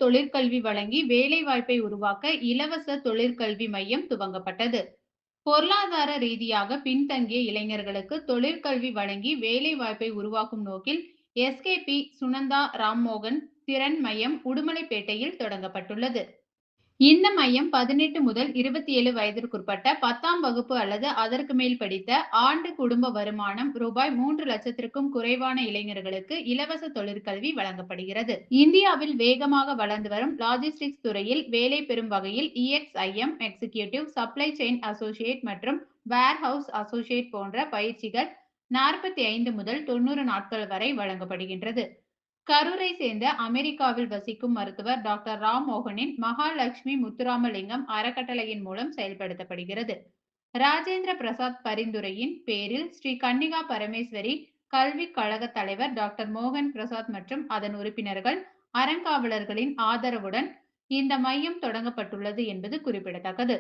தொழிற்கல்வி வழங்கி வேலைவாய்ப்பை உருவாக்க இலவச தொழிற்கல்வி மையம் துவங்கப்பட்டது. பொருளாதார ரீதியாக பின்தங்கிய இளைஞர்களுக்கு தொழிற்கல்வி வழங்கி வேலைவாய்ப்பை உருவாக்கும் நோக்கில் எஸ்கேபி சுனந்தா ராம்மோகன் திறன் மையம் உடுமலைப்பேட்டையில் தொடங்கப்பட்டுள்ளது. இந்த மையம் 18 முதல் 27 வயதிற்குட்பட்ட 10ஆம் வகுப்பு அல்லது அதற்கு மேல் படித்த ஆண்டு குடும்ப வருமானம் ரூபாய் 3 லட்சத்திற்கும் குறைவான இளைஞர்களுக்கு இலவச தொழிற்கல்வி வழங்கப்படுகிறது. இந்தியாவில் வேகமாக வளர்ந்து வரும் லாஜிஸ்டிக்ஸ் துறையில் வேலை பெறும் வகையில் EXIM executive, supply chain associate மற்றும் வேர்ஹவுஸ் அசோசியேட் போன்ற பயிற்சிகள் 45 முதல் 90 நாட்கள் வரை வழங்கப்படுகின்றது. கரூரை சேர்ந்த அமெரிக்காவில் வசிக்கும் மருத்துவர் டாக்டர் ராம்மோகனின் மகாலட்சுமி முத்துராமலிங்கம் அறக்கட்டளையின் மூலம் செயல்படுத்தப்படுகிறது. ராஜேந்திர பிரசாத் பரிந்துரையின் பேரில் ஸ்ரீ கன்னிகா பரமேஸ்வரி கல்விக் கழக தலைவர் டாக்டர் மோகன் பிரசாத் மற்றும் அதன் உறுப்பினர்கள், அறங்காவலர்களின் ஆதரவுடன் இந்த மையம் தொடங்கப்பட்டுள்ளது என்பது குறிப்பிடத்தக்கது.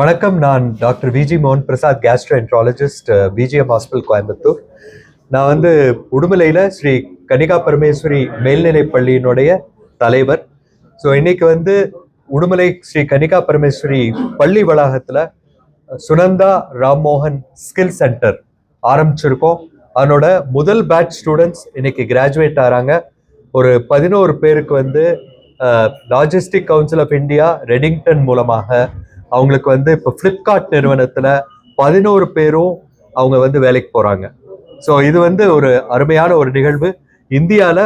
வணக்கம், நான் டாக்டர் விஜி மோகன் Prasad, gastroenterologist, BGM hospital, Coimbatore. நான் உடுமலையில் ஸ்ரீ கன்னிகா பரமேஸ்வரி மேல்நிலைப் பள்ளியினுடைய தலைவர். இன்னைக்கு உடுமலை ஸ்ரீ கன்னிகா பரமேஸ்வரி பள்ளி வளாகத்தில் சுனந்தா ராம்மோகன் ஸ்கில் சென்டர் ஆரம்பிச்சிருக்கோம். அதனோட முதல் பேட்ச் ஸ்டூடெண்ட்ஸ் இன்னைக்கு கிராஜுவேட் ஆகிறாங்க. ஒரு 11 பேருக்கு logistic council of India Redington மூலமாக அவங்களுக்கு இப்போ ஃப்ளிப்கார்ட் நிறுவனத்தில் 11 பேரும் அவங்க வேலைக்கு போகிறாங்க. இது ஒரு அருமையான ஒரு நிகழ்வு. இந்தியாவில்